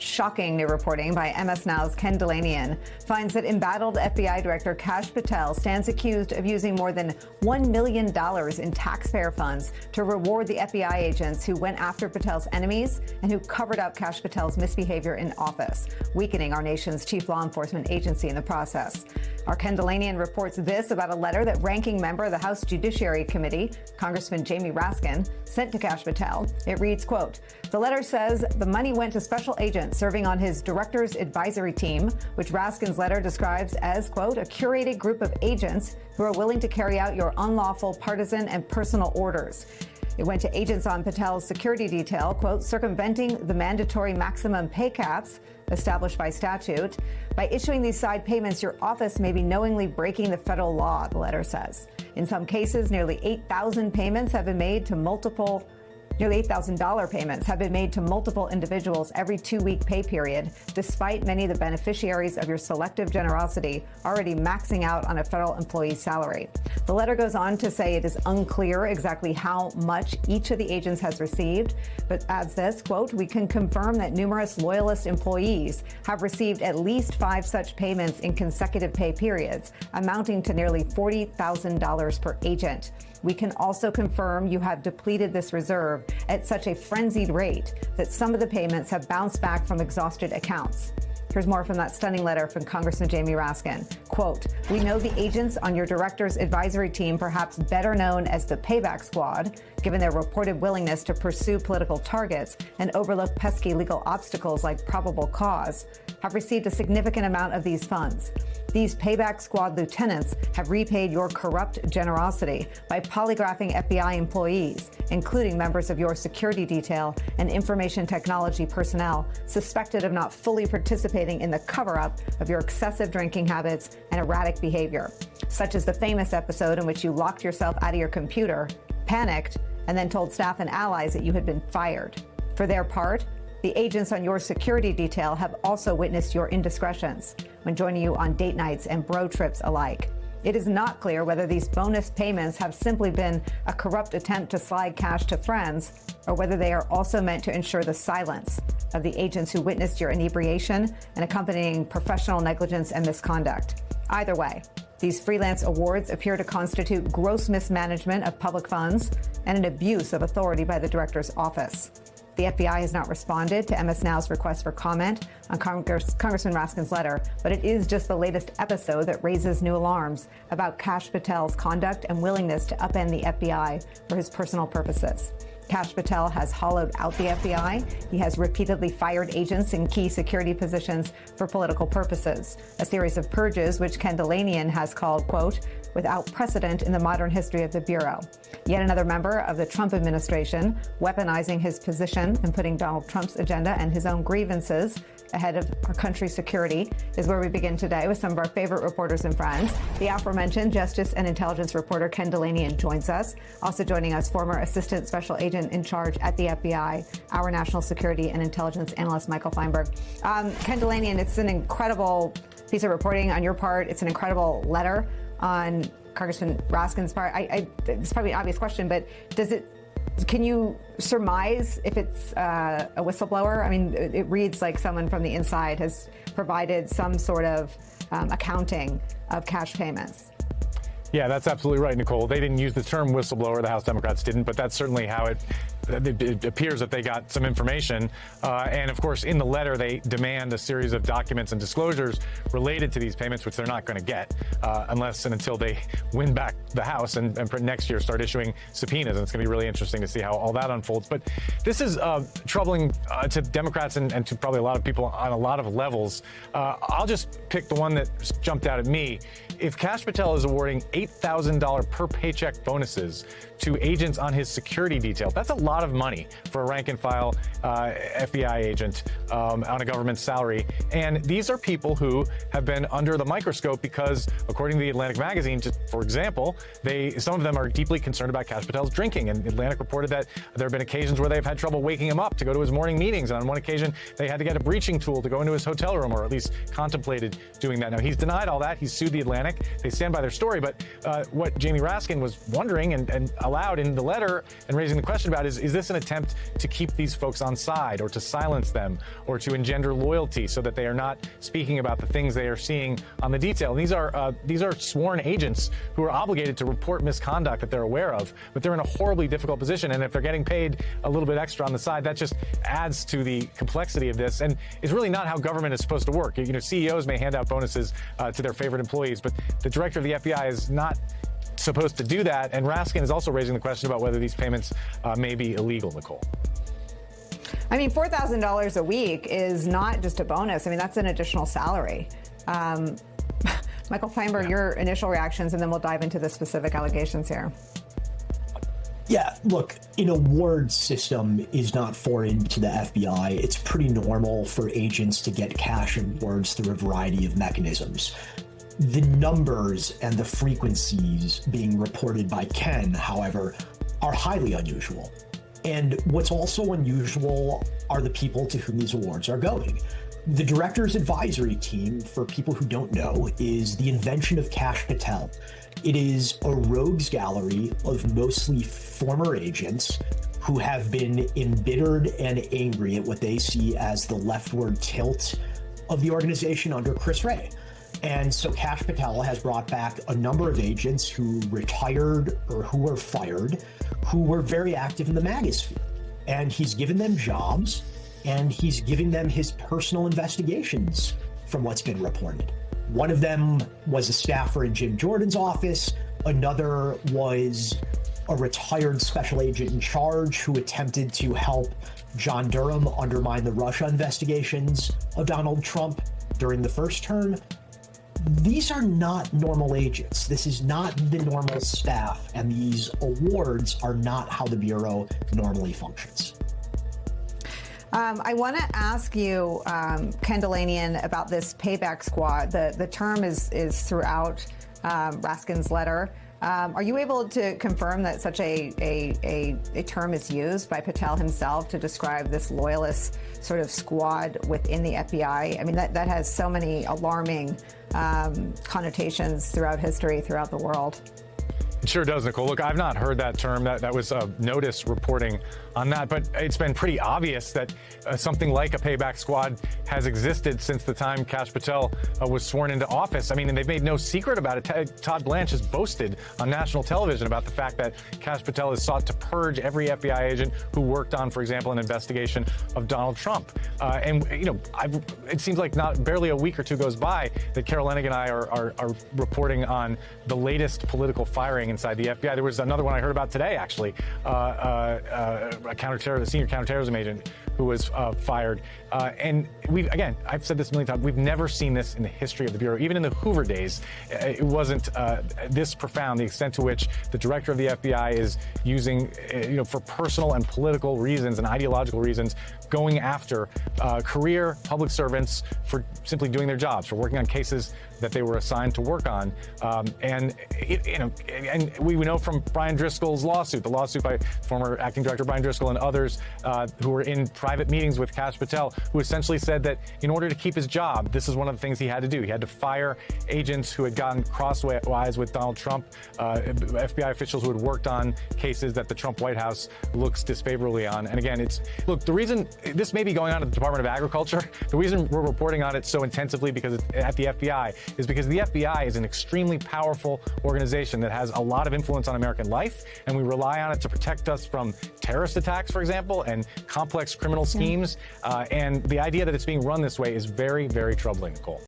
Shocking new reporting by MS Now's Ken Delanian finds that embattled FBI Director Kash Patel stands accused of using more than $1 million in taxpayer funds to reward the FBI agents who went after Patel's enemies and who covered up Kash Patel's misbehavior in office, weakening our nation's chief law enforcement agency in the process. Our Ken Delanian reports this about a letter that ranking member of the House Judiciary Committee, Congressman Jamie Raskin, sent to Kash Patel. It reads, quote, "The letter says the money went to special agents serving on his director's advisory team, which Raskin's letter describes as, quote, a curated group of agents who are willing to carry out your unlawful partisan and personal orders. It went to agents on Patel's security detail, quote, circumventing the mandatory maximum pay caps established by statute. By issuing these side payments, your office may be knowingly breaking the federal law," the letter says. In some cases, nearly 8,000 payments have been made to multiple Nearly $8,000 payments have been made to multiple individuals every 2-week pay period, despite many of the beneficiaries of your selective generosity already maxing out on a federal employee's salary. The letter goes on to say it is unclear exactly how much each of the agents has received, but adds this, quote, "We can confirm that numerous loyalist employees have received at least 5 such payments in consecutive pay periods, amounting to nearly $40,000 per agent. We can also confirm you have depleted this reserve at such a frenzied rate that some of the payments have bounced back from exhausted accounts." Here's more from that stunning letter from Congressman Jamie Raskin. Quote, "We know the agents on your director's advisory team, perhaps better known as the Payback Squad, given their reported willingness to pursue political targets and overlook pesky legal obstacles like probable cause, have received a significant amount of these funds. These Payback Squad lieutenants have repaid your corrupt generosity by polygraphing FBI employees, including members of your security detail and information technology personnel suspected of not fully participating in the cover-up of your excessive drinking habits and erratic behavior, such as the famous episode in which you locked yourself out of your computer, panicked, and then told staff and allies that you had been fired. For their part, the agents on your security detail have also witnessed your indiscretions when joining you on date nights and bro trips alike. It is not clear whether these bonus payments have simply been a corrupt attempt to slide cash to friends or whether they are also meant to ensure the silence of the agents who witnessed your inebriation and accompanying professional negligence and misconduct. Either way, these freelance awards appear to constitute gross mismanagement of public funds and an abuse of authority by the director's office. The FBI has not responded to MS Now's request for comment on Congressman Raskin's letter, but it is just the latest episode that raises new alarms about Kash Patel's conduct and willingness to upend the FBI for his personal purposes. Kash Patel has hollowed out the FBI. He has repeatedly fired agents in key security positions for political purposes, a series of purges which Ken Delanian has called, quote, without precedent in the modern history of the Bureau. Yet another member of the Trump administration weaponizing his position and putting Donald Trump's agenda and his own grievances ahead of our country's security is where we begin today with some of our favorite reporters and friends. The aforementioned Justice and Intelligence reporter Ken Delanian joins us. Also joining us, former Assistant Special Agent in Charge at the FBI, our National Security and Intelligence Analyst Michael Feinberg. Ken Delanian, it's an incredible piece of reporting on your part. It's an incredible letter on Congressman Raskin's part. It's probably an obvious question, but can you surmise if it's a whistleblower? I mean, it reads like someone from the inside has provided some sort of accounting of cash payments. Yeah, that's absolutely right, Nicole. They didn't use the term whistleblower. The House Democrats didn't, but that's certainly how it appears that they got some information. And of course, in the letter, they demand a series of documents and disclosures related to these payments, which they're not going to get unless and until they win back the House and next year start issuing subpoenas. And it's going to be really interesting to see how all that unfolds. But this is troubling to Democrats and to probably a lot of people on a lot of levels. I'll just pick the one that jumped out at me. If Kash Patel is awarding $8,000 per paycheck bonuses to agents on his security detail, that's a lot of money for a rank-and-file FBI agent on a government salary. And these are people who have been under the microscope because, according to the Atlantic magazine, just for example, some of them are deeply concerned about Kash Patel's drinking. And Atlantic reported that there have been occasions where they've had trouble waking him up to go to his morning meetings. And on one occasion, they had to get a breaching tool to go into his hotel room, or at least contemplated doing that. Now, he's denied all that. He's sued the Atlantic. They stand by their story. But what Jamie Raskin was wondering and allowed in the letter and raising the question about is Is this an attempt to keep these folks on side or to silence them or to engender loyalty so that they are not speaking about the things they are seeing on the detail? And these are sworn agents who are obligated to report misconduct that they're aware of, but they're in a horribly difficult position. And if they're getting paid a little bit extra on the side, that just adds to the complexity of this. And it's really not how government is supposed to work. You know, CEOs may hand out bonuses to their favorite employees, but the director of the FBI is not supposed to do that. And Raskin is also raising the question about whether these payments may be illegal, Nicole. I mean, $4,000 a week is not just a bonus. I mean, that's an additional salary. Michael Feinberg, your initial reactions, and then we'll dive into the specific allegations here. Yeah, look, an award system is not foreign to the FBI. It's pretty normal for agents to get cash awards through a variety of mechanisms. The numbers and the frequencies being reported by Ken, however, are highly unusual. And what's also unusual are the people to whom these awards are going. The director's advisory team, for people who don't know, is the invention of Kash Patel. It is a rogues gallery of mostly former agents who have been embittered and angry at what they see as the leftward tilt of the organization under Chris Wray. And so Kash Patel has brought back a number of agents who retired or who were fired, who were very active in the MAGA sphere. And he's given them jobs, and he's giving them his personal investigations from what's been reported. One of them was a staffer in Jim Jordan's office. Another was a retired special agent in charge who attempted to help John Durham undermine the Russia investigations of Donald Trump during the first term. These are not normal agents. This is not the normal staff, and these awards are not how the Bureau normally functions. I want to ask you, Ken Dilanian, about this payback squad. The term is throughout Raskin's letter. Are you able to confirm that such a term is used by Patel himself to describe this loyalist sort of squad within the FBI? I mean, that has so many alarming connotations throughout history, throughout the world. It sure does, Nicole. Look, I've not heard that term. That was Notice reporting on that, but it's been pretty obvious that something like a payback squad has existed since the time Kash Patel was sworn into office. I mean, and they've made no secret about it. Todd Blanche has boasted on national television about the fact that Kash Patel has sought to purge every FBI agent who worked on, for example, an investigation of Donald Trump. And, you know, it seems like barely a week or two goes by that Carol Leonnig and I are reporting on the latest political firing inside the FBI. There was another one I heard about today, actually, a senior counterterrorism agent who was fired. And I've said this a million times, we've never seen this in the history of the Bureau. Even in the Hoover days, it wasn't this profound, the extent to which the director of the FBI is using, for personal and political reasons and ideological reasons, going after career public servants for simply doing their jobs, for working on cases that they were assigned to work on. And we know from Brian Driscoll's lawsuit, the lawsuit by former acting director Brian Driscoll and others who were in private meetings with Kash Patel, who essentially said that in order to keep his job, this is one of the things he had to do. He had to fire agents who had gotten crosswise with Donald Trump, FBI officials who had worked on cases that the Trump White House looks disfavorably on. And again, the reason this may be going on at the Department of Agriculture, the reason we're reporting on it so intensively because it's at the FBI is because the FBI is an extremely powerful organization that has a lot of influence on American life, and we rely on it to protect us from terrorist attacks, for example, and complex criminal schemes. And the idea that it's being run this way is very, very troubling, Nicole.